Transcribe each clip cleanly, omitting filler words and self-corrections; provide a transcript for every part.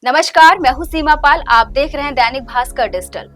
नमस्कार, मैं हूं सीमा पाल। आप देख रहे हैं दैनिक भास्कर डिजिटल।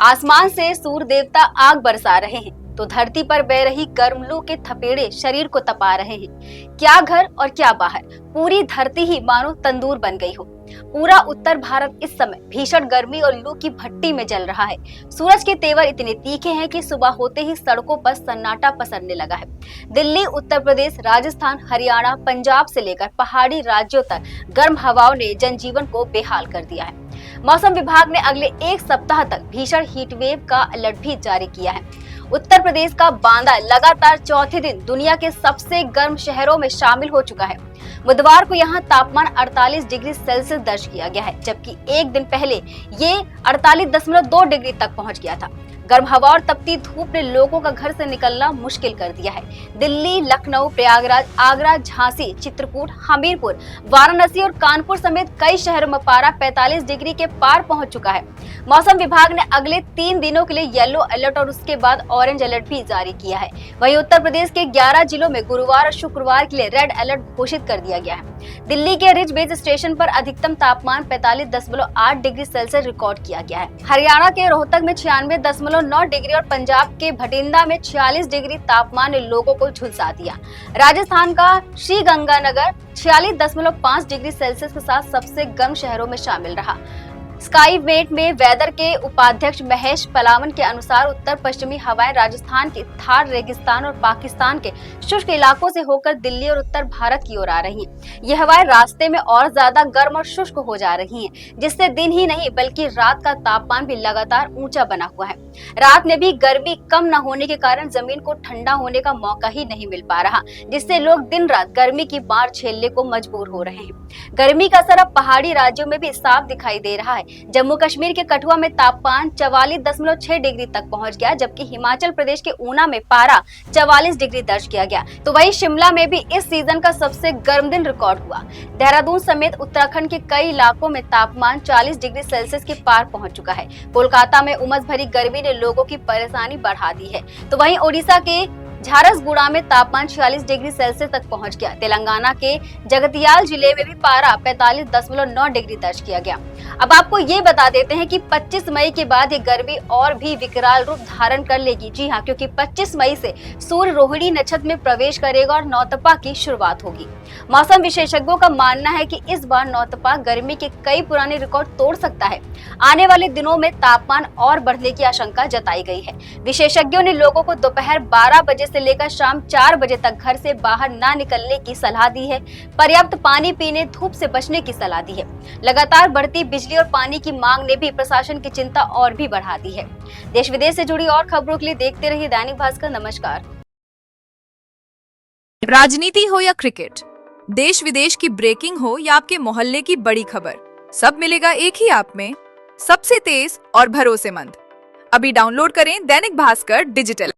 आसमान से सूर्य देवता आग बरसा रहे हैं तो धरती पर बह रही गर्म लू के थपेड़े शरीर को तपा रहे हैं। क्या घर और क्या बाहर, पूरी धरती ही मानो तंदूर बन गई हो। पूरा उत्तर भारत इस समय भीषण गर्मी और लू की भट्टी में जल रहा है। सूरज के तेवर इतने तीखे हैं कि सुबह होते ही सड़कों पर सन्नाटा पसरने लगा है। दिल्ली, उत्तर प्रदेश, राजस्थान, हरियाणा, पंजाब से लेकर पहाड़ी राज्यों तक गर्म हवाओं ने जनजीवन को बेहाल कर दिया है। मौसम विभाग ने अगले एक सप्ताह तक भीषण हीट वेव का अलर्ट भी जारी किया है। उत्तर प्रदेश का बांदा लगातार चौथे दिन दुनिया के सबसे गर्म शहरों में शामिल हो चुका है। बुधवार को यहां तापमान 48 डिग्री सेल्सियस दर्ज किया गया है, जबकि एक दिन पहले ये 48.2 डिग्री तक पहुंच गया था। गर्म हवा और तपती धूप ने लोगों का घर से निकलना मुश्किल कर दिया है। दिल्ली, लखनऊ, प्रयागराज, आगरा, झांसी, चित्रकूट, हमीरपुर, वाराणसी और कानपुर समेत कई शहरों में पारा 45 डिग्री के पार पहुंच चुका है। मौसम विभाग ने अगले 3 दिनों के लिए येलो अलर्ट और उसके बाद ऑरेंज अलर्ट भी जारी किया है। वहीं उत्तर प्रदेश के 11 जिलों में गुरुवार और शुक्रवार के लिए रेड अलर्ट घोषित कर दिया गया है। दिल्ली के रिज बेस स्टेशन पर अधिकतम तापमान 45.8 डिग्री सेल्सियस रिकॉर्ड किया गया है। हरियाणा के रोहतक में 96.9 डिग्री और पंजाब के भटिंडा में 46 डिग्री तापमान ने लोगों को झुलसा दिया। राजस्थान का श्रीगंगानगर 46.5 डिग्री सेल्सियस के साथ सबसे गर्म शहरों में शामिल रहा। स्काई मेट में वेदर के उपाध्यक्ष महेश पलावन के अनुसार उत्तर पश्चिमी हवाएं राजस्थान के थार रेगिस्तान और पाकिस्तान के शुष्क इलाकों से होकर दिल्ली और उत्तर भारत की ओर आ रही हैं। ये हवाएं रास्ते में और ज्यादा गर्म और शुष्क हो जा रही हैं, जिससे दिन ही नहीं बल्कि रात का तापमान भी लगातार ऊंचा बना हुआ है। रात में भी गर्मी कम न होने के कारण जमीन को ठंडा होने का मौका ही नहीं मिल पा रहा, जिससे लोग दिन रात गर्मी की मार झेलने को मजबूर हो रहे हैं। गर्मी का असर अब पहाड़ी राज्यों में भी साफ दिखाई दे रहा है। जम्मू कश्मीर के कठुआ में तापमान 44.6 डिग्री तक पहुंच गया, जबकि हिमाचल प्रदेश के ऊना में पारा 44 डिग्री दर्ज किया गया। तो वहीं शिमला में भी इस सीजन का सबसे गर्म दिन रिकॉर्ड हुआ। देहरादून समेत उत्तराखंड के कई इलाकों में तापमान 40 डिग्री सेल्सियस के पार पहुंच चुका है। कोलकाता में उमस भरी गर्मी ने लोगों की परेशानी बढ़ा दी है। तो वहीं ओडिशा के झारसगुड़ा में तापमान 46 डिग्री सेल्सियस तक पहुंच गया। तेलंगाना के जगतियाल जिले में भी पारा 45.9 डिग्री दर्ज किया गया। अब आपको ये बता देते हैं कि 25 मई के बाद ये गर्मी और भी विकराल रूप धारण कर लेगी। जी हाँ, क्योंकि 25 मई से सूर्य रोहिणी नक्षत्र में प्रवेश करेगा और नौतपा की शुरुआत होगी। मौसम विशेषज्ञों का मानना है कि इस बार नौतपा गर्मी के कई पुराने रिकॉर्ड तोड़ सकता है। आने वाले दिनों में तापमान और बढ़ने की आशंका जताई गई है। विशेषज्ञों ने लोगों को दोपहर 12 बजे से लेकर शाम 4 बजे तक घर से बाहर ना निकलने की सलाह दी है। पर्याप्त पानी पीने, धूप से बचने की सलाह दी है। लगातार बढ़ती बिजली और पानी की मांग ने भी प्रशासन की चिंता और भी बढ़ा दी है। देश विदेश से जुड़ी और खबरों के लिए देखते रहिए दैनिक भास्कर। नमस्कार। राजनीति हो या क्रिकेट, देश विदेश की ब्रेकिंग हो या आपके मोहल्ले की बड़ी खबर, सब मिलेगा एक ही ऐप में, सबसे तेज और भरोसेमंद। अभी डाउनलोड करें दैनिक भास्कर डिजिटल।